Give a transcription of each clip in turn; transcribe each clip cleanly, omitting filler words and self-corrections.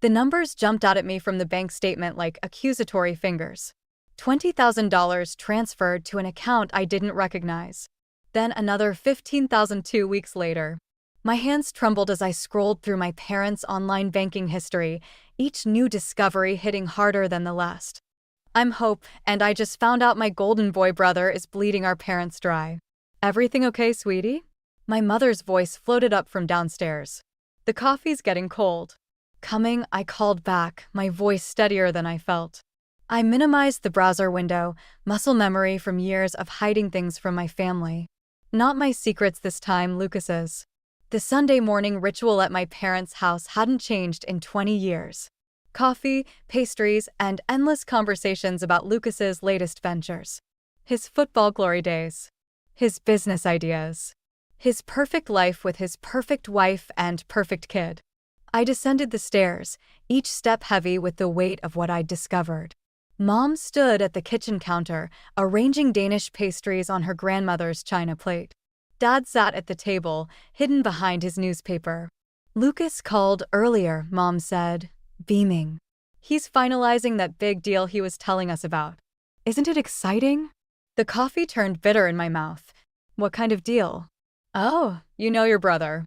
The numbers jumped out at me from the bank statement like accusatory fingers. $20,000 transferred to an account I didn't recognize. Then another $15,000 2 weeks later. My hands trembled as I scrolled through my parents' online banking history, each new discovery hitting harder than the last. I'm Hope, and I just found out my golden boy brother is bleeding our parents dry. Everything okay, sweetie? My mother's voice floated up from downstairs. The coffee's getting cold. Coming, I called back, my voice steadier than I felt. I minimized the browser window, muscle memory from years of hiding things from my family. Not my secrets this time, Lucas's. The Sunday morning ritual at my parents' house hadn't changed in 20 years. Coffee, pastries, and endless conversations about Lucas's latest ventures. His football glory days. His business ideas. His perfect life with his perfect wife and perfect kid. I descended the stairs, each step heavy with the weight of what I'd discovered. Mom stood at the kitchen counter, arranging Danish pastries on her grandmother's china plate. Dad sat at the table, hidden behind his newspaper. Lucas called earlier, Mom said, beaming. He's finalizing that big deal he was telling us about. Isn't it exciting? The coffee turned bitter in my mouth. What kind of deal? Oh, you know your brother.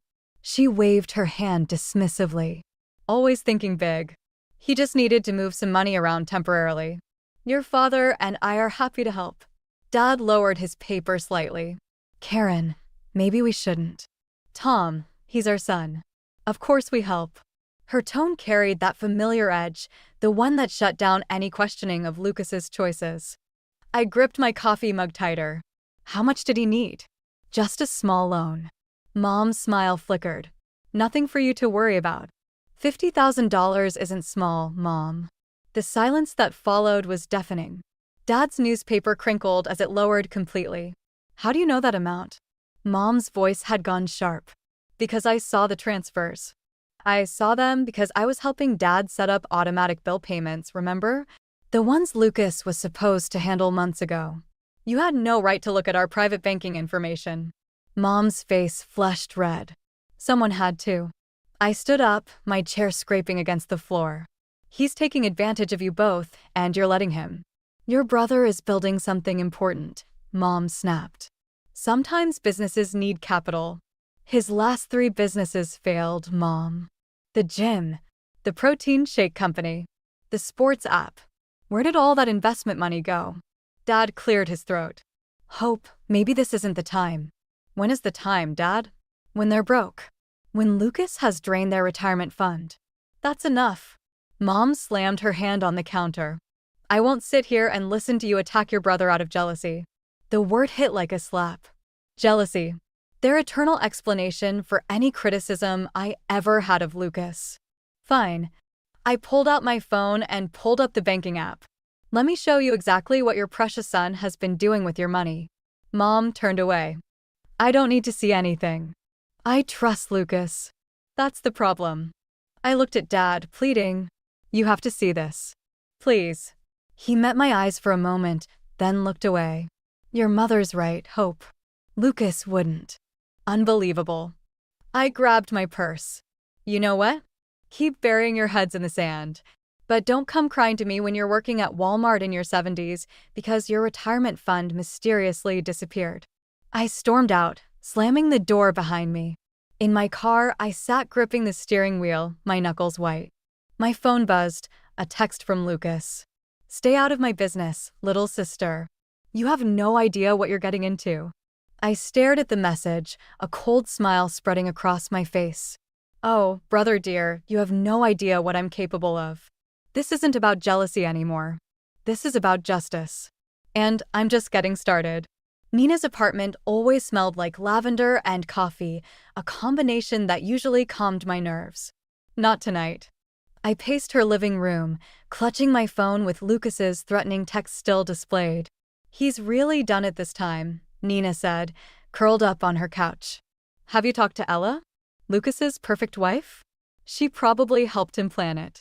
She waved her hand dismissively. Always thinking big. He just needed to move some money around temporarily. Your father and I are happy to help. Dad lowered his paper slightly. Karen, maybe we shouldn't. Tom, he's our son. Of course we help. Her tone carried that familiar edge, the one that shut down any questioning of Lucas's choices. I gripped my coffee mug tighter. How much did he need? Just a small loan. Mom's smile flickered. Nothing for you to worry about. $50,000 isn't small, Mom. The silence that followed was deafening. Dad's newspaper crinkled as it lowered completely. How do you know that amount? Mom's voice had gone sharp. Because I saw the transfers. I saw them because I was helping Dad set up automatic bill payments, remember? The ones Lucas was supposed to handle months ago. You had no right to look at our private banking information. Mom's face flushed red. Someone had to. I stood up, my chair scraping against the floor. He's taking advantage of you both, and you're letting him. Your brother is building something important, Mom snapped. Sometimes businesses need capital. His last 3 businesses failed, Mom. The gym, the protein shake company, the sports app. Where did all that investment money go? Dad cleared his throat. Hope, maybe this isn't the time. When is the time, Dad? When they're broke. When Lucas has drained their retirement fund. That's enough. Mom slammed her hand on the counter. I won't sit here and listen to you attack your brother out of jealousy. The word hit like a slap. Jealousy. Their eternal explanation for any criticism I ever had of Lucas. Fine. I pulled out my phone and pulled up the banking app. Let me show you exactly what your precious son has been doing with your money. Mom turned away. I don't need to see anything. I trust Lucas. That's the problem. I looked at Dad, pleading. You have to see this. Please. He met my eyes for a moment, then looked away. Your mother's right, Hope. Lucas wouldn't. Unbelievable. I grabbed my purse. You know what? Keep burying your heads in the sand. But don't come crying to me when you're working at Walmart in your 70s because your retirement fund mysteriously disappeared. I stormed out, slamming the door behind me. In my car, I sat gripping the steering wheel, my knuckles white. My phone buzzed, a text from Lucas. Stay out of my business, little sister. You have no idea what you're getting into. I stared at the message, a cold smile spreading across my face. Oh, brother dear, you have no idea what I'm capable of. This isn't about jealousy anymore. This is about justice. And I'm just getting started. Nina's apartment always smelled like lavender and coffee, a combination that usually calmed my nerves. Not tonight. I paced her living room, clutching my phone with Lucas's threatening text still displayed. He's really done it this time, Nina said, curled up on her couch. Have you talked to Ella? Lucas's perfect wife? She probably helped him plan it.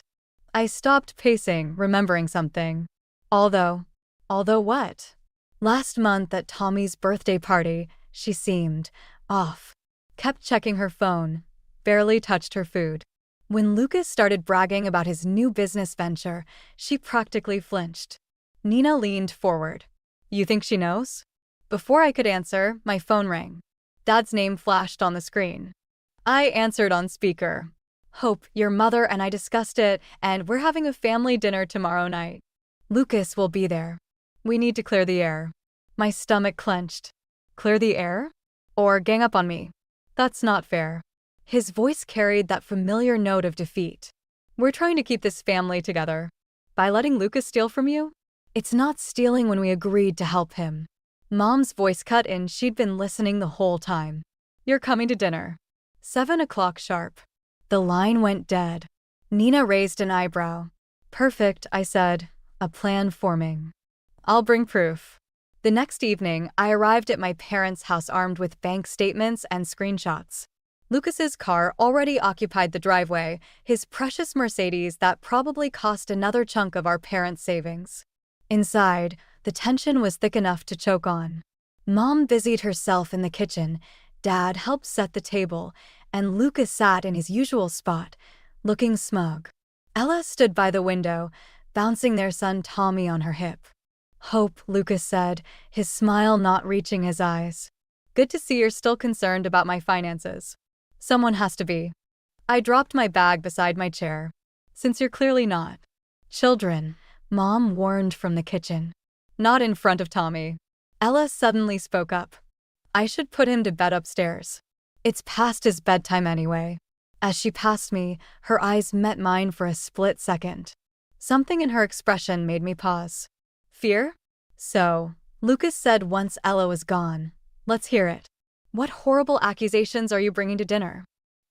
I stopped pacing, remembering something. Although what? Last month at Tommy's birthday party, she seemed off. Kept checking her phone, barely touched her food. When Lucas started bragging about his new business venture, she practically flinched. Nina leaned forward. You think she knows? Before I could answer, my phone rang. Dad's name flashed on the screen. I answered on speaker. Hope, your mother and I discussed it, and we're having a family dinner tomorrow night. Lucas will be there. We need to clear the air. My stomach clenched. Clear the air? Or gang up on me? That's not fair. His voice carried that familiar note of defeat. We're trying to keep this family together. By letting Lucas steal from you? It's not stealing when we agreed to help him. Mom's voice cut in. She'd been listening the whole time. You're coming to dinner. 7 o'clock sharp. The line went dead. Nina raised an eyebrow. Perfect, I said. A plan forming. I'll bring proof. The next evening, I arrived at my parents' house armed with bank statements and screenshots. Lucas's car already occupied the driveway, his precious Mercedes that probably cost another chunk of our parents' savings. Inside, the tension was thick enough to choke on. Mom busied herself in the kitchen, Dad helped set the table, and Lucas sat in his usual spot, looking smug. Ella stood by the window, bouncing their son Tommy on her hip. Hope, Lucas said, his smile not reaching his eyes. Good to see you're still concerned about my finances. Someone has to be. I dropped my bag beside my chair. Since you're clearly not. Children, Mom warned from the kitchen. Not in front of Tommy. Ella suddenly spoke up. I should put him to bed upstairs. It's past his bedtime anyway. As she passed me, her eyes met mine for a split second. Something in her expression made me pause. Fear? So, Lucas said once Ella was gone. Let's hear it. What horrible accusations are you bringing to dinner?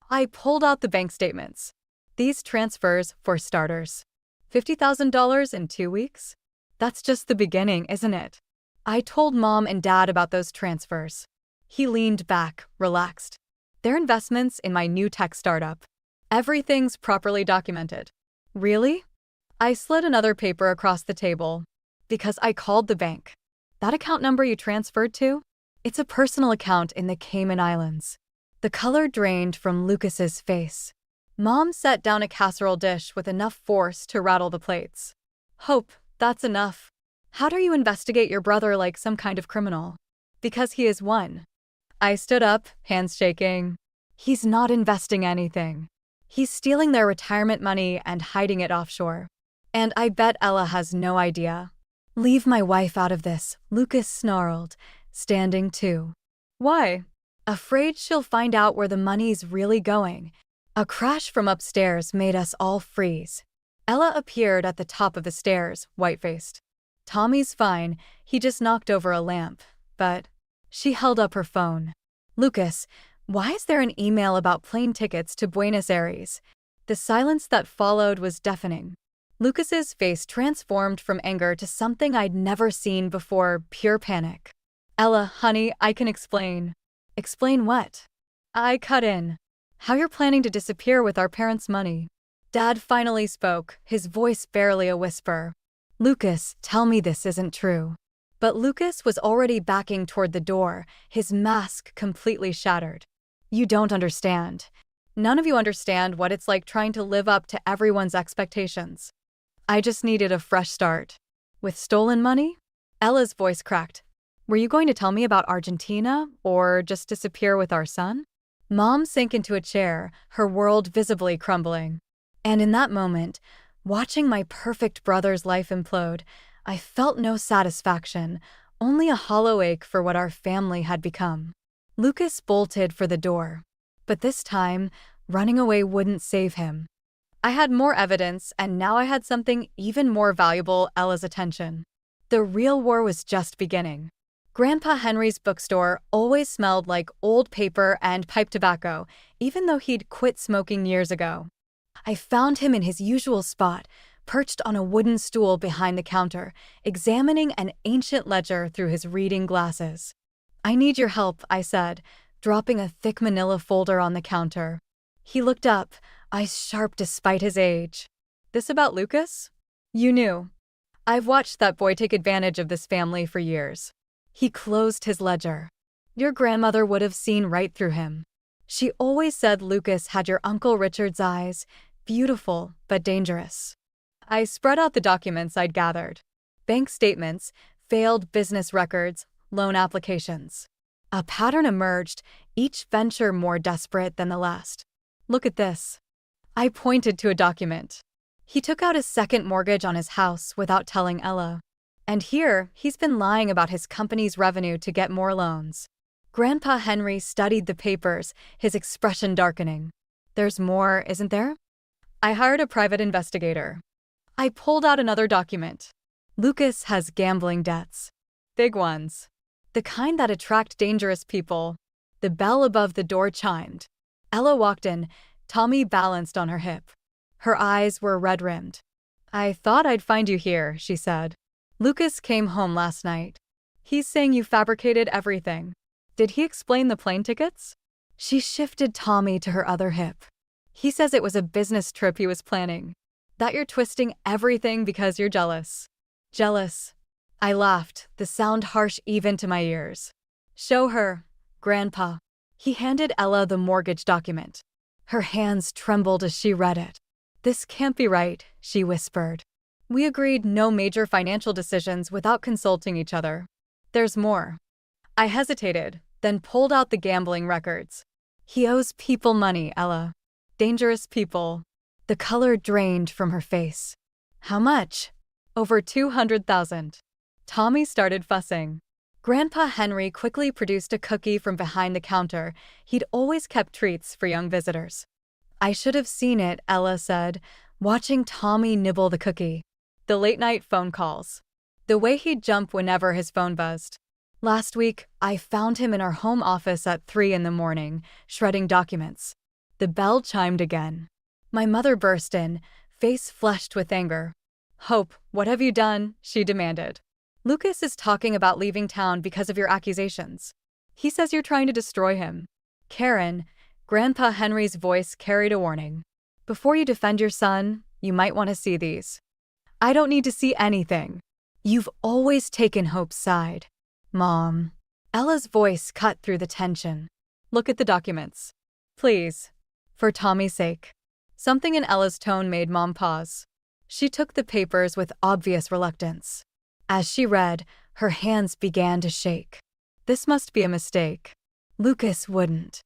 I pulled out the bank statements. These transfers, for starters. $50,000 in 2 weeks? That's just the beginning, isn't it? I told Mom and Dad about those transfers. He leaned back, relaxed. They're investments in my new tech startup. Everything's properly documented. Really? I slid another paper across the table. Because I called the bank. That account number you transferred to? It's a personal account in the Cayman Islands. The color drained from Lucas's face. Mom set down a casserole dish with enough force to rattle the plates. Hope, that's enough. How dare you investigate your brother like some kind of criminal? Because he is one. I stood up, hands shaking. He's not investing anything. He's stealing their retirement money and hiding it offshore. And I bet Ella has no idea. Leave my wife out of this, Lucas snarled, standing too. Why? Afraid she'll find out where the money's really going. A crash from upstairs made us all freeze. Ella appeared at the top of the stairs, white-faced. Tommy's fine, he just knocked over a lamp, but... She held up her phone. Lucas, why is there an email about plane tickets to Buenos Aires? The silence that followed was deafening. Lucas's face transformed from anger to something I'd never seen before, pure panic. Ella, honey, I can explain. Explain what? I cut in. How you're planning to disappear with our parents' money. Dad finally spoke, his voice barely a whisper. Lucas, tell me this isn't true. But Lucas was already backing toward the door, his mask completely shattered. You don't understand. None of you understand what it's like trying to live up to everyone's expectations. I just needed a fresh start. With stolen money? Ella's voice cracked. Were you going to tell me about Argentina, or just disappear with our son? Mom sank into a chair, her world visibly crumbling. And in that moment, watching my perfect brother's life implode, I felt no satisfaction, only a hollow ache for what our family had become. Lucas bolted for the door. But this time, running away wouldn't save him. I had more evidence, and now I had something even more valuable, Ella's attention. The real war was just beginning. Grandpa Henry's bookstore always smelled like old paper and pipe tobacco, even though he'd quit smoking years ago. I found him in his usual spot, perched on a wooden stool behind the counter, examining an ancient ledger through his reading glasses. I need your help, I said, dropping a thick manila folder on the counter. He looked up, eyes sharp despite his age. This about Lucas? You knew. I've watched that boy take advantage of this family for years. He closed his ledger. Your grandmother would have seen right through him. She always said Lucas had your Uncle Richard's eyes, beautiful but dangerous. I spread out the documents I'd gathered. Bank statements, failed business records, loan applications. A pattern emerged, each venture more desperate than the last. Look at this. I pointed to a document. He took out a second mortgage on his house without telling Ella. And here, he's been lying about his company's revenue to get more loans. Grandpa Henry studied the papers, his expression darkening. There's more, isn't there? I hired a private investigator. I pulled out another document. Lucas has gambling debts. Big ones. The kind that attract dangerous people. The bell above the door chimed. Ella walked in, Tommy balanced on her hip. Her eyes were red-rimmed. I thought I'd find you here, she said. Lucas came home last night. He's saying you fabricated everything. Did he explain the plane tickets? She shifted Tommy to her other hip. He says it was a business trip he was planning. That you're twisting everything because you're jealous. Jealous. I laughed, the sound harsh even to my ears. Show her, Grandpa. He handed Ella the mortgage document. Her hands trembled as she read it. This can't be right, she whispered. We agreed no major financial decisions without consulting each other. There's more. I hesitated, then pulled out the gambling records. He owes people money, Ella. Dangerous people. The color drained from her face. How much? Over 200,000. Tommy started fussing. Grandpa Henry quickly produced a cookie from behind the counter. He'd always kept treats for young visitors. I should have seen it, Ella said, watching Tommy nibble the cookie. The late-night phone calls. The way he'd jump whenever his phone buzzed. Last week, I found him in our home office at 3 a.m, shredding documents. The bell chimed again. My mother burst in, face flushed with anger. Hope, what have you done? She demanded. Lucas is talking about leaving town because of your accusations. He says you're trying to destroy him. Karen, Grandpa Henry's voice carried a warning. Before you defend your son, you might want to see these. I don't need to see anything. You've always taken Hope's side. Mom. Ella's voice cut through the tension. Look at the documents. Please. For Tommy's sake. Something in Ella's tone made Mom pause. She took the papers with obvious reluctance. As she read, her hands began to shake. This must be a mistake. Lucas wouldn't.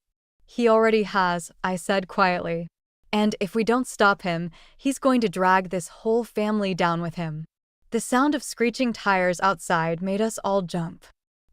He already has, I said quietly. And if we don't stop him, he's going to drag this whole family down with him. The sound of screeching tires outside made us all jump.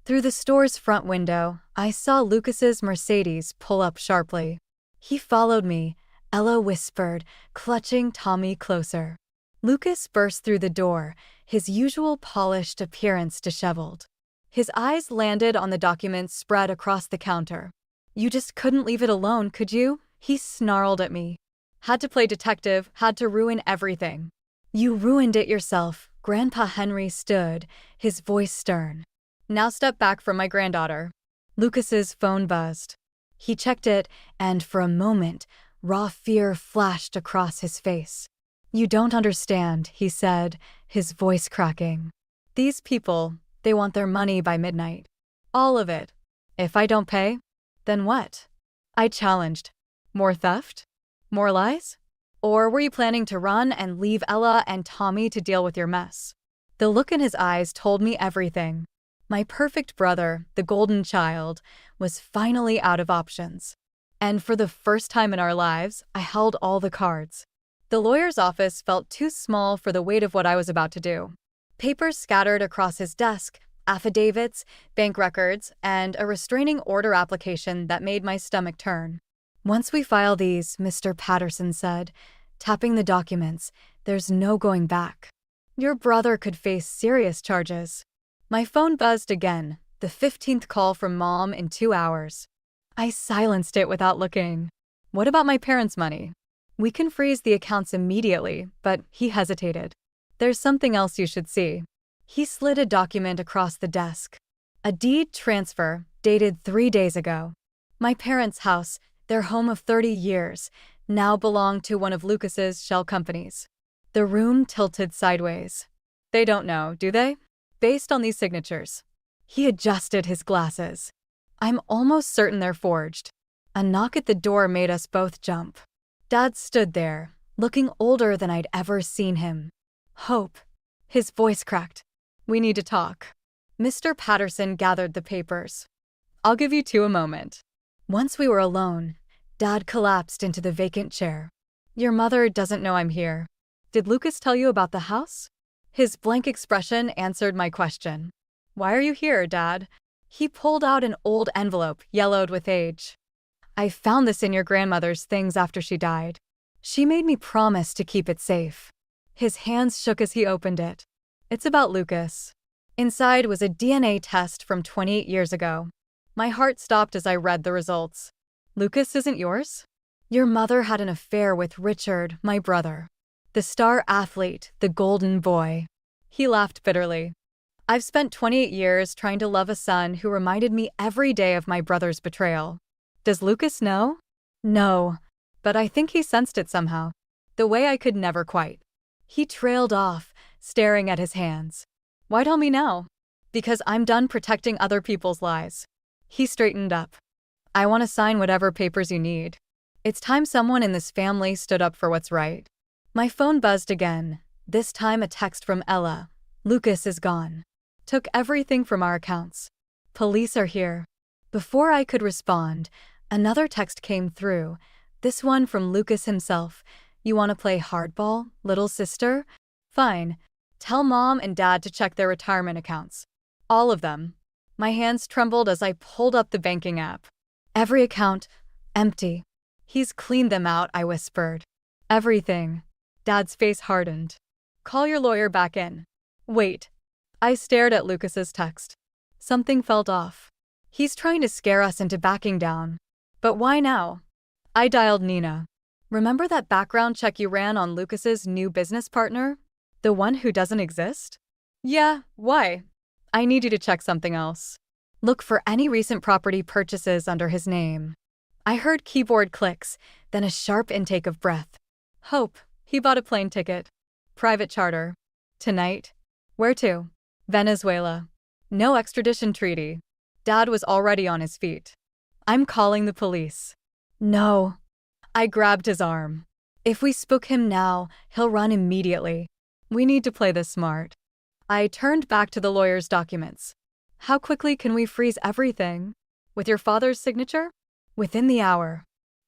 Through the store's front window, I saw Lucas's Mercedes pull up sharply. He followed me, Ella whispered, clutching Tommy closer. Lucas burst through the door, his usual polished appearance disheveled. His eyes landed on the documents spread across the counter. You just couldn't leave it alone, could you? He snarled at me. Had to play detective, had to ruin everything. You ruined it yourself. Grandpa Henry stood, his voice stern. Now step back from my granddaughter. Lucas's phone buzzed. He checked it, and for a moment, raw fear flashed across his face. You don't understand, he said, his voice cracking. These people, they want their money by midnight. All of it. If I don't pay, then what? I challenged. More theft? More lies? Or were you planning to run and leave Ella and Tommy to deal with your mess? The look in his eyes told me everything. My perfect brother, the golden child, was finally out of options. And for the first time in our lives, I held all the cards. The lawyer's office felt too small for the weight of what I was about to do. Papers scattered across his desk, affidavits, bank records, and a restraining order application that made my stomach turn. Once we file these, Mr. Patterson said, tapping the documents, there's no going back. Your brother could face serious charges. My phone buzzed again, the 15th call from Mom in 2 hours. I silenced it without looking. What about my parents' money? We can freeze the accounts immediately, but he hesitated. There's something else you should see. He slid a document across the desk. A deed transfer, dated 3 days ago. My parents' house, their home of 30 years, now belonged to one of Lucas's shell companies. The room tilted sideways. They don't know, do they? Based on these signatures. He adjusted his glasses. I'm almost certain they're forged. A knock at the door made us both jump. Dad stood there, looking older than I'd ever seen him. Hope. His voice cracked. We need to talk. Mr. Patterson gathered the papers. I'll give you two a moment. Once we were alone, Dad collapsed into the vacant chair. Your mother doesn't know I'm here. Did Lucas tell you about the house? His blank expression answered my question. Why are you here, Dad? He pulled out an old envelope, yellowed with age. I found this in your grandmother's things after she died. She made me promise to keep it safe. His hands shook as he opened it. It's about Lucas. Inside was a DNA test from 28 years ago. My heart stopped as I read the results. Lucas isn't yours? Your mother had an affair with Richard, my brother. The star athlete, the golden boy. He laughed bitterly. I've spent 28 years trying to love a son who reminded me every day of my brother's betrayal. Does Lucas know? No, but I think he sensed it somehow. The way I could never quite. He trailed off, staring at his hands. Why tell me now? Because I'm done protecting other people's lies. He straightened up. I want to sign whatever papers you need. It's time someone in this family stood up for what's right. My phone buzzed again, this time a text from Ella. Lucas is gone. Took everything from our accounts. Police are here. Before I could respond, another text came through, this one from Lucas himself. You want to play hardball, little sister? Fine. Tell Mom and Dad to check their retirement accounts. All of them. My hands trembled as I pulled up the banking app. Every account, empty. He's cleaned them out, I whispered. Everything. Dad's face hardened. Call your lawyer back in. Wait. I stared at Lucas's text. Something felt off. He's trying to scare us into backing down. But why now? I dialed Nina. Remember that background check you ran on Lucas's new business partner? The one who doesn't exist? Yeah, why? I need you to check something else. Look for any recent property purchases under his name. I heard keyboard clicks, then a sharp intake of breath. Hope, he bought a plane ticket. Private charter. Tonight. Where to? Venezuela. No extradition treaty. Dad was already on his feet. I'm calling the police. No. I grabbed his arm. If we spook him now, he'll run immediately. We need to play this smart. I turned back to the lawyer's documents. How quickly can we freeze everything? With your father's signature? Within the hour.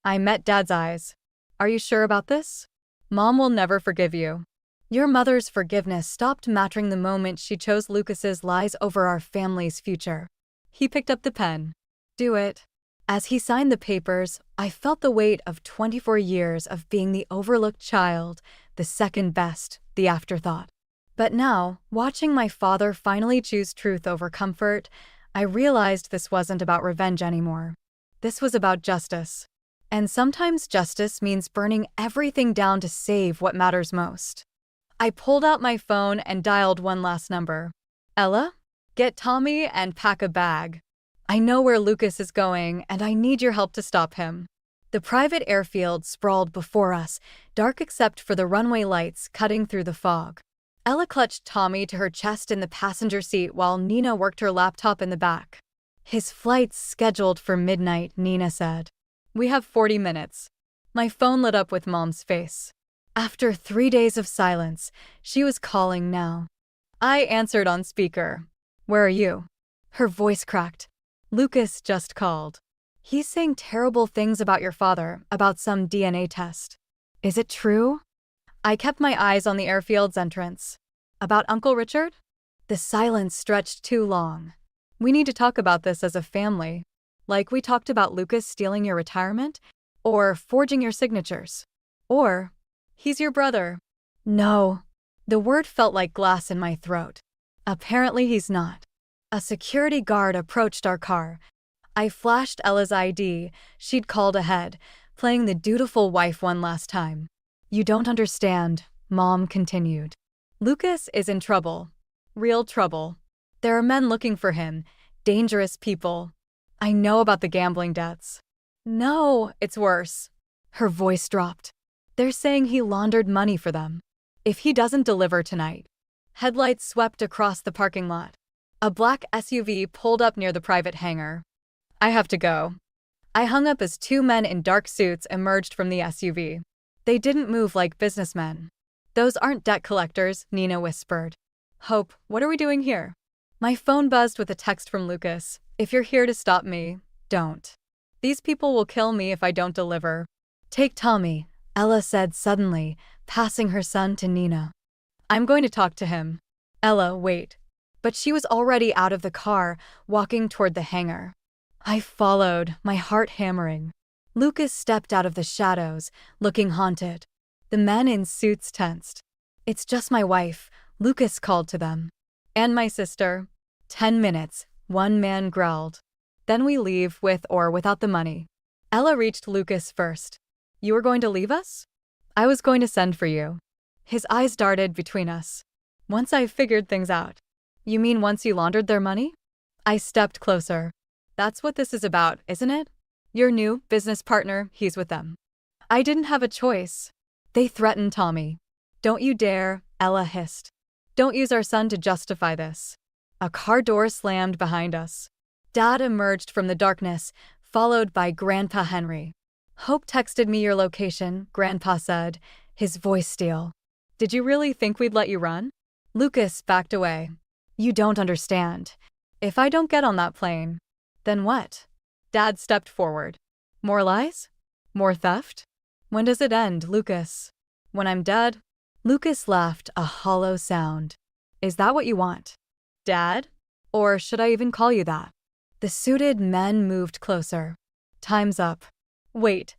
I met Dad's eyes. Are you sure about this? Mom will never forgive you. Your mother's forgiveness stopped mattering the moment she chose Lucas's lies over our family's future. He picked up the pen. Do it. As he signed the papers, I felt the weight of 24 years of being the overlooked child, the second best, the afterthought. But now, watching my father finally choose truth over comfort, I realized this wasn't about revenge anymore. This was about justice. And sometimes justice means burning everything down to save what matters most. I pulled out my phone and dialed one last number. Ella? Get Tommy and pack a bag. I know where Lucas is going, and I need your help to stop him. The private airfield sprawled before us, dark except for the runway lights cutting through the fog. Ella clutched Tommy to her chest in the passenger seat while Nina worked her laptop in the back. His flight's scheduled for midnight, Nina said. We have 40 minutes. My phone lit up with Mom's face. After 3 days of silence, she was calling now. I answered on speaker. Where are you? Her voice cracked. Lucas just called. He's saying terrible things about your father, about some DNA test. Is it true? I kept my eyes on the airfield's entrance. About Uncle Richard? The silence stretched too long. We need to talk about this as a family. Like we talked about Lucas stealing your retirement? Or forging your signatures? Or, he's your brother. No. The word felt like glass in my throat. Apparently he's not. A security guard approached our car. I flashed Ella's ID. She'd called ahead, playing the dutiful wife one last time. You don't understand, Mom continued. Lucas is in trouble. Real trouble. There are men looking for him, dangerous people. I know about the gambling debts. No, it's worse. Her voice dropped. They're saying he laundered money for them. If he doesn't deliver tonight. Headlights swept across the parking lot. A black SUV pulled up near the private hangar. I have to go. I hung up as two men in dark suits emerged from the SUV. They didn't move like businessmen. Those aren't debt collectors, Nina whispered. Hope, what are we doing here? My phone buzzed with a text from Lucas. If you're here to stop me, don't. These people will kill me if I don't deliver. Take Tommy, Ella said suddenly, passing her son to Nina. I'm going to talk to him. Ella, wait. But she was already out of the car, walking toward the hangar. I followed, my heart hammering. Lucas stepped out of the shadows, looking haunted. The men in suits tensed. It's just my wife, Lucas called to them. And my sister. 10 minutes, one man growled. Then we leave, with or without the money. Ella reached Lucas first. You were going to leave us? I was going to send for you. His eyes darted between us. Once I figured things out. You mean once you laundered their money? I stepped closer. That's what this is about, isn't it? Your new business partner, he's with them. I didn't have a choice. They threatened Tommy. Don't you dare, Ella hissed. Don't use our son to justify this. A car door slammed behind us. Dad emerged from the darkness, followed by Grandpa Henry. Hope texted me your location, Grandpa said, his voice steel. Did you really think we'd let you run? Lucas backed away. You don't understand. If I don't get on that plane, then what? Dad stepped forward. More lies? More theft? When does it end, Lucas? When I'm dead? Lucas laughed, a hollow sound. Is that what you want? Dad? Or should I even call you that? The suited men moved closer. Time's up. Wait.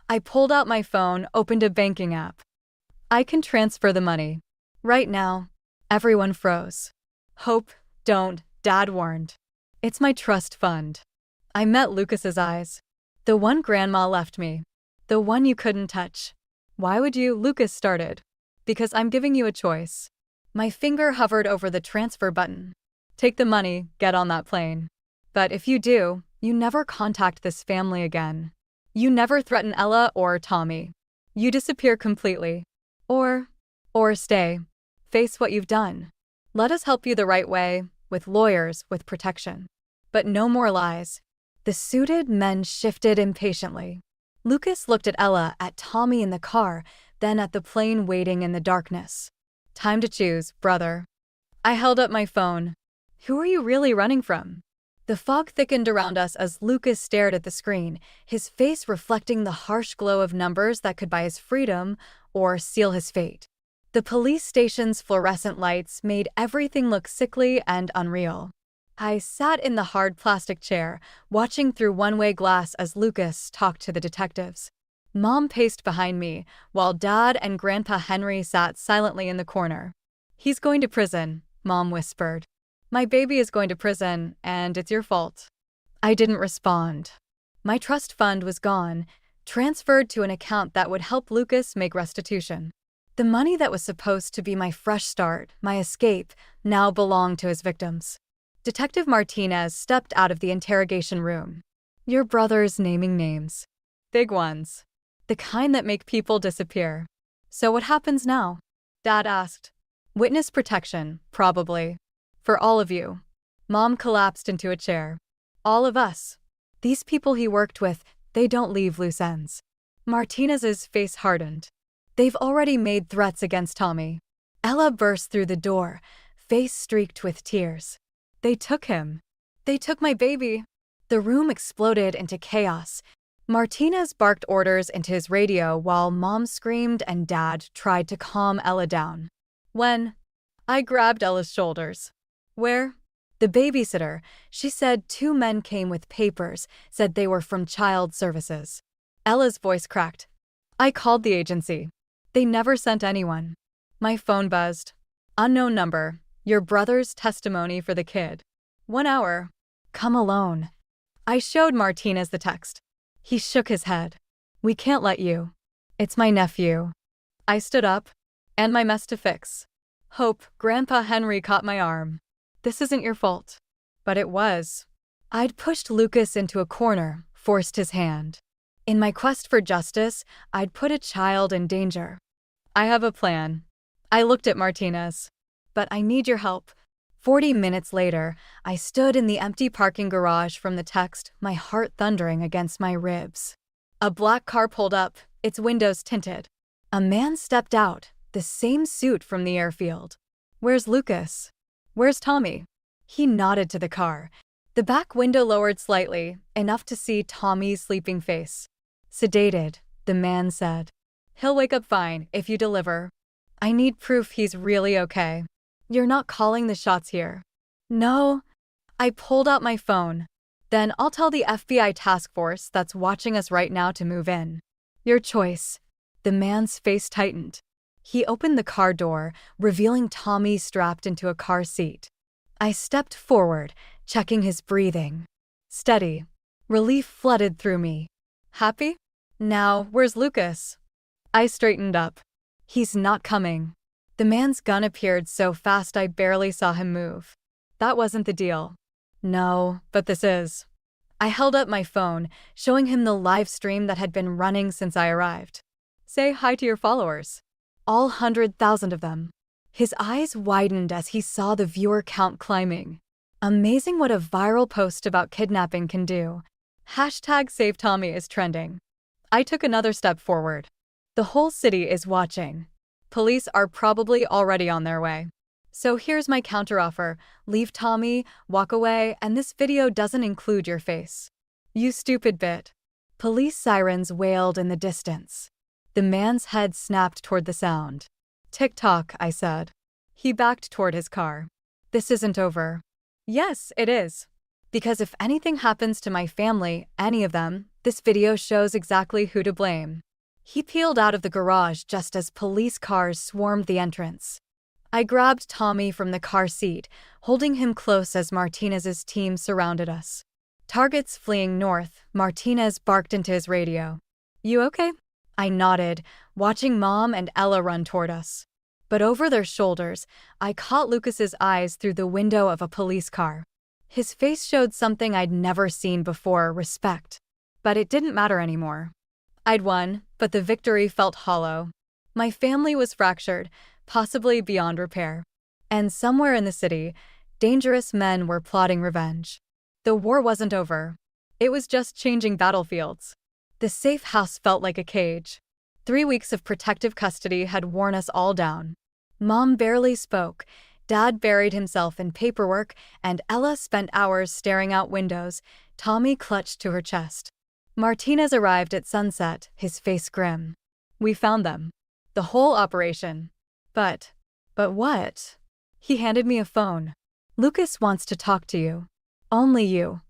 I pulled out my phone, opened a banking app. I can transfer the money. Right now. Everyone froze. Hope, don't, Dad warned. It's my trust fund. I met Lucas's eyes. The one Grandma left me. The one you couldn't touch. Why would you? Lucas started. Because I'm giving you a choice. My finger hovered over the transfer button. Take the money, get on that plane. But if you do, you never contact this family again. You never threaten Ella or Tommy. You disappear completely. Or stay. Face what you've done. Let us help you the right way, with lawyers, with protection. But no more lies. The suited men shifted impatiently. Lucas looked at Ella, at Tommy in the car, then at the plane waiting in the darkness. Time to choose, brother. I held up my phone. Who are you really running from? The fog thickened around us as Lucas stared at the screen, his face reflecting the harsh glow of numbers that could buy his freedom or seal his fate. The police station's fluorescent lights made everything look sickly and unreal. I sat in the hard plastic chair, watching through one-way glass as Lucas talked to the detectives. Mom paced behind me, while Dad and Grandpa Henry sat silently in the corner. He's going to prison, Mom whispered. My baby is going to prison, and it's your fault. I didn't respond. My trust fund was gone, transferred to an account that would help Lucas make restitution. The money that was supposed to be my fresh start, my escape, now belonged to his victims. Detective Martinez stepped out of the interrogation room. Your brother's naming names. Big ones. The kind that make people disappear. So what happens now? Dad asked. Witness protection, probably. For all of you. Mom collapsed into a chair. All of us. These people he worked with, they don't leave loose ends. Martinez's face hardened. They've already made threats against Tommy. Ella burst through the door, face streaked with tears. They took him. They took my baby. The room exploded into chaos. Martinez barked orders into his radio while Mom screamed and Dad tried to calm Ella down. When? I grabbed Ella's shoulders. Where? The babysitter. She said 2 men came with papers, said they were from child services. Ella's voice cracked. I called the agency. They never sent anyone. My phone buzzed. Unknown number. Your brother's testimony for the kid. 1 hour. Come alone. I showed Martinez the text. He shook his head. We can't let you. It's my nephew. I stood up. And my mess to fix. Hope, Grandpa Henry caught my arm. This isn't your fault. But it was. I'd pushed Lucas into a corner, forced his hand. In my quest for justice, I'd put a child in danger. I have a plan. I looked at Martinez. But I need your help. 40 minutes later, I stood in the empty parking garage from the text, my heart thundering against my ribs. A black car pulled up, its windows tinted. A man stepped out, the same suit from the airfield. "Where's Lucas? Where's Tommy?" He nodded to the car. The back window lowered slightly, enough to see Tommy's sleeping face. "Sedated," the man said. "He'll wake up fine if you deliver. I need proof he's really okay." "You're not calling the shots here." "No." I pulled out my phone. "Then I'll tell the FBI task force that's watching us right now to move in." "Your choice." The man's face tightened. He opened the car door, revealing Tommy strapped into a car seat. I stepped forward, checking his breathing. Steady. Relief flooded through me. "Happy? Now, where's Lucas?" I straightened up. "He's not coming." The man's gun appeared so fast I barely saw him move. "That wasn't the deal." "No, but this is." I held up my phone, showing him the live stream that had been running since I arrived. "Say hi to your followers." All 100,000 of them. His eyes widened as he saw the viewer count climbing. Amazing what a viral post about kidnapping can do. #SaveTommy is trending. I took another step forward. The whole city is watching. Police are probably already on their way. So here's my counteroffer. Leave Tommy, walk away, and this video doesn't include your face. You stupid bit. Police sirens wailed in the distance. The man's head snapped toward the sound. "Tick-tock," I said. He backed toward his car. "This isn't over." "Yes, it is. Because if anything happens to my family, any of them, this video shows exactly who to blame." He peeled out of the garage just as police cars swarmed the entrance. I grabbed Tommy from the car seat, holding him close as Martinez's team surrounded us. Targets fleeing north, Martinez barked into his radio. "You okay?" I nodded, watching Mom and Ella run toward us. But over their shoulders, I caught Lucas's eyes through the window of a police car. His face showed something I'd never seen before, respect. But it didn't matter anymore. I'd won, but the victory felt hollow. My family was fractured, possibly beyond repair. And somewhere in the city, dangerous men were plotting revenge. The war wasn't over. It was just changing battlefields. The safe house felt like a cage. 3 weeks of protective custody had worn us all down. Mom barely spoke, Dad buried himself in paperwork, and Ella spent hours staring out windows, Tommy clutched to her chest. Martinez arrived at sunset, his face grim. "We found them. The whole operation." But what?" He handed me a phone. "Lucas wants to talk to you. Only you."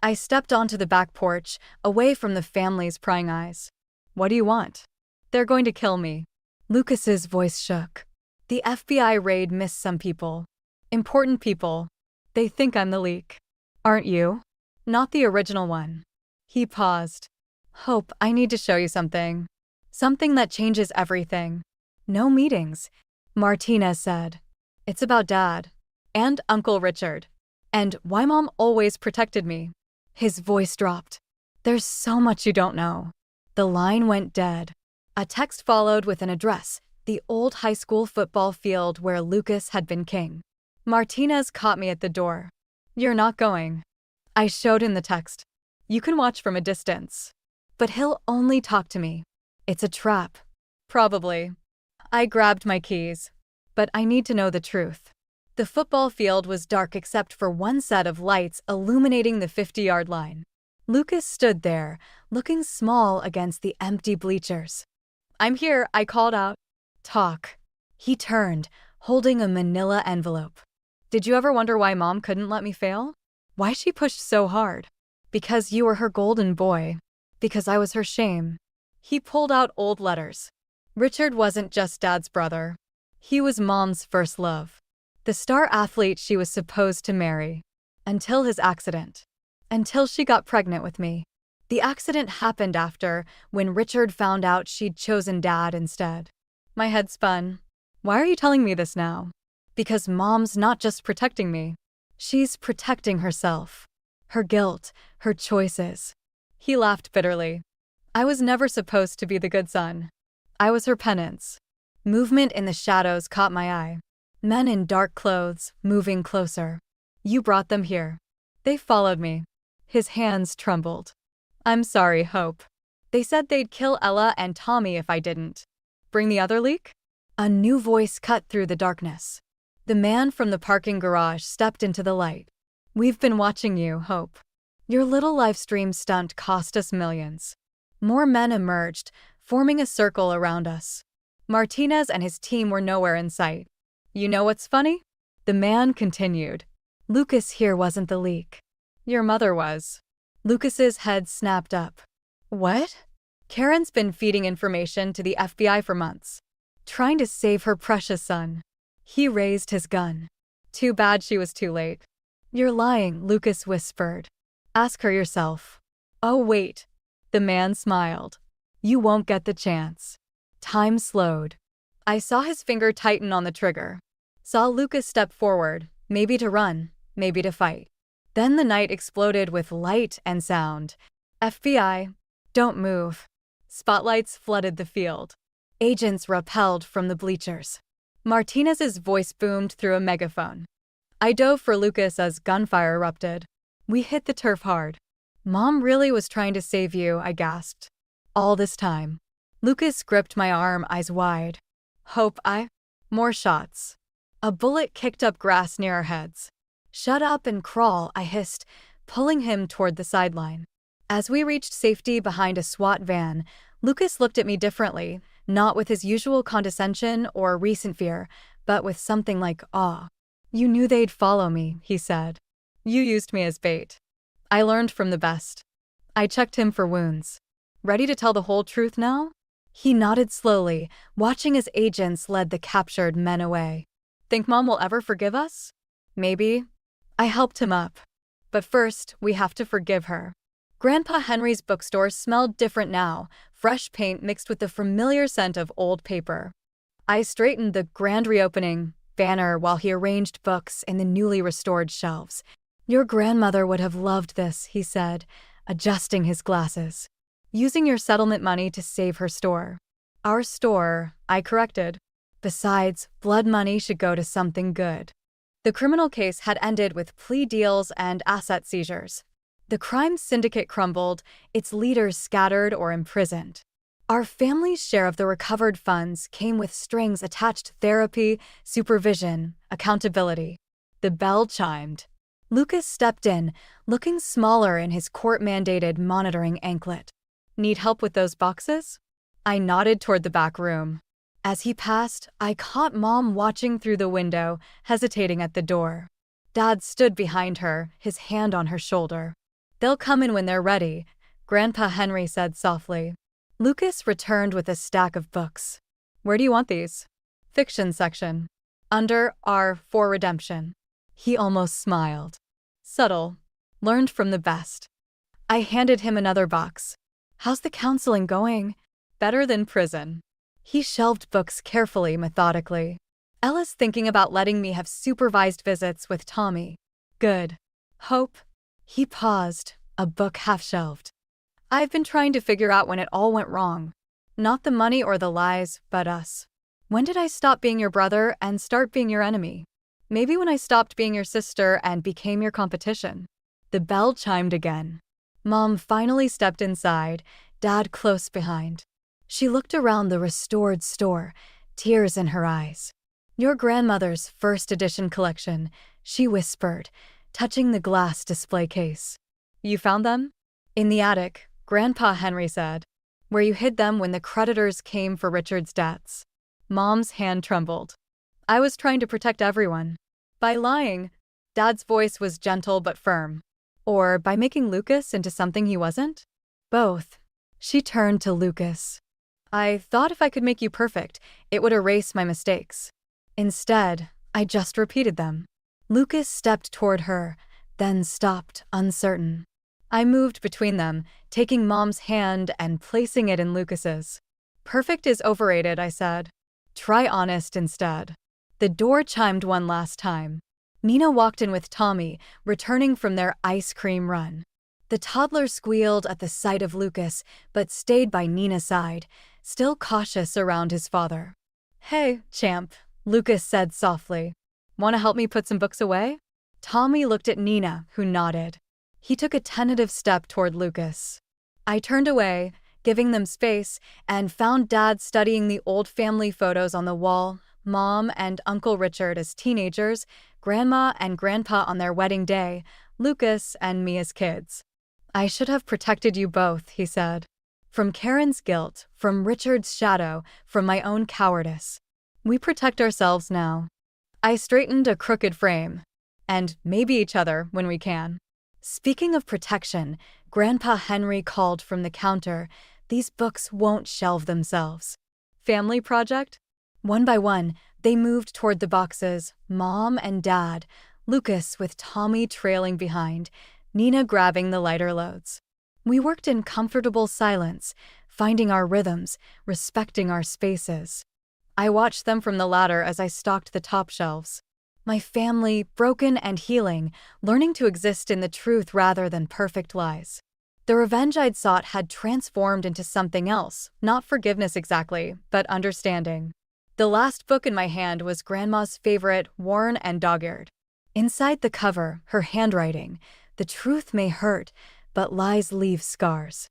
I stepped onto the back porch, away from the family's prying eyes. "What do you want?" "They're going to kill me." Lucas's voice shook. "The FBI raid missed some people. Important people. They think I'm the leak." "Aren't you?" "Not the original one." He paused. "Hope, I need to show you something. Something that changes everything." "No meetings," Martinez said. "It's about Dad. And Uncle Richard. And why Mom always protected me." His voice dropped. "There's so much you don't know." The line went dead. A text followed with an address, the old high school football field where Lucas had been king. Martinez caught me at the door. "You're not going." I showed him the text. "You can watch from a distance. But he'll only talk to me. It's a trap." "Probably." I grabbed my keys. "But I need to know the truth." The football field was dark except for one set of lights illuminating the 50-yard line. Lucas stood there, looking small against the empty bleachers. "I'm here," I called out. "Talk." He turned, holding a manila envelope. "Did you ever wonder why Mom couldn't let me fail? Why she pushed so hard? Because you were her golden boy. Because I was her shame." He pulled out old letters. Richard wasn't just Dad's brother. He was Mom's first love. The star athlete she was supposed to marry. Until his accident. Until she got pregnant with me. The accident happened after, when Richard found out she'd chosen Dad instead. My head spun. "Why are you telling me this now?" "Because Mom's not just protecting me. She's protecting herself. Her guilt, her choices." He laughed bitterly. "I was never supposed to be the good son. I was her penance." Movement in the shadows caught my eye. Men in dark clothes, moving closer. You brought them here. They followed me. His hands trembled. I'm sorry, Hope. They said they'd kill Ella and Tommy if I didn't. Bring the other leak? A new voice cut through the darkness. The man from the parking garage stepped into the light. We've been watching you, Hope. Your little livestream stunt cost us millions. More men emerged, forming a circle around us. Martinez and his team were nowhere in sight. You know what's funny? The man continued. Lucas here wasn't the leak. Your mother was. Lucas's head snapped up. What? Karen's been feeding information to the FBI for months, trying to save her precious son. He raised his gun. Too bad she was too late. You're lying, Lucas whispered. Ask her yourself. Oh, wait. The man smiled. You won't get the chance. Time slowed. I saw his finger tighten on the trigger. Saw Lucas step forward, maybe to run, maybe to fight. Then the night exploded with light and sound. FBI, don't move. Spotlights flooded the field. Agents rappelled from the bleachers. Martinez's voice boomed through a megaphone. I dove for Lucas as gunfire erupted. We hit the turf hard. Mom really was trying to save you, I gasped. All this time. Lucas gripped my arm, eyes wide. Hope I... More shots. A bullet kicked up grass near our heads. Shut up and crawl, I hissed, pulling him toward the sideline. As we reached safety behind a SWAT van, Lucas looked at me differently, not with his usual condescension or recent fear, but with something like awe. You knew they'd follow me, he said. You used me as bait. I learned from the best. I checked him for wounds. Ready to tell the whole truth now? He nodded slowly, watching as agents led the captured men away. Think Mom will ever forgive us? Maybe. I helped him up. But first, we have to forgive her. Grandpa Henry's bookstore smelled different now, fresh paint mixed with the familiar scent of old paper. I straightened the grand reopening banner while he arranged books in the newly restored shelves. Your grandmother would have loved this, he said, adjusting his glasses. Using your settlement money to save her store. Our store, I corrected. Besides, blood money should go to something good. The criminal case had ended with plea deals and asset seizures. The crime syndicate crumbled, its leaders scattered or imprisoned. Our family's share of the recovered funds came with strings attached: therapy, supervision, accountability. The bell chimed. Lucas stepped in, looking smaller in his court-mandated monitoring anklet. Need help with those boxes? I nodded toward the back room. As he passed, I caught Mom watching through the window, hesitating at the door. Dad stood behind her, his hand on her shoulder. They'll come in when they're ready, Grandpa Henry said softly. Lucas returned with a stack of books. Where do you want these? Fiction section. Under R for redemption. He almost smiled. Subtle. Learned from the best. I handed him another box. How's the counseling going? Better than prison. He shelved books carefully, methodically. Ella's thinking about letting me have supervised visits with Tommy. Good. Hope. He paused, a book half-shelved. I've been trying to figure out when it all went wrong. Not the money or the lies, but us. When did I stop being your brother and start being your enemy? Maybe when I stopped being your sister and became your competition. The bell chimed again. Mom finally stepped inside, Dad close behind. She looked around the restored store, tears in her eyes. Your grandmother's first edition collection, she whispered, touching the glass display case. You found them? In the attic, Grandpa Henry said, where you hid them when the creditors came for Richard's debts. Mom's hand trembled. I was trying to protect everyone. By lying, Dad's voice was gentle but firm. Or by making Lucas into something he wasn't? Both. She turned to Lucas. I thought if I could make you perfect, it would erase my mistakes. Instead, I just repeated them. Lucas stepped toward her, then stopped, uncertain. I moved between them, taking Mom's hand and placing it in Lucas's. Perfect is overrated, I said. Try honest instead. The door chimed one last time. Nina walked in with Tommy, returning from their ice cream run. The toddler squealed at the sight of Lucas, but stayed by Nina's side, still cautious around his father. Hey, champ, Lucas said softly. Want to help me put some books away? Tommy looked at Nina, who nodded. He took a tentative step toward Lucas. I turned away, giving them space, and found Dad studying the old family photos on the wall, Mom and Uncle Richard as teenagers, Grandma and Grandpa on their wedding day, Lucas and me as kids. I should have protected you both, he said. From Karen's guilt, from Richard's shadow, from my own cowardice. We protect ourselves now. I straightened a crooked frame. And maybe each other when we can. Speaking of protection, Grandpa Henry called from the counter. These books won't shelve themselves. Family project? One by one, they moved toward the boxes, Mom and Dad, Lucas with Tommy trailing behind, Nina grabbing the lighter loads. We worked in comfortable silence, finding our rhythms, respecting our spaces. I watched them from the ladder as I stalked the top shelves. My family, broken and healing, learning to exist in the truth rather than perfect lies. The revenge I'd sought had transformed into something else, not forgiveness exactly, but understanding. The last book in my hand was Grandma's favorite, worn and dog-eared. Inside the cover, her handwriting, "The truth may hurt, but lies leave scars."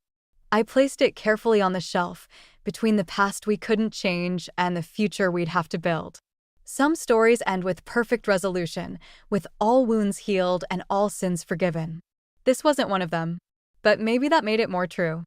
I placed it carefully on the shelf, between the past we couldn't change and the future we'd have to build. Some stories end with perfect resolution, with all wounds healed and all sins forgiven. This wasn't one of them. But maybe that made it more true.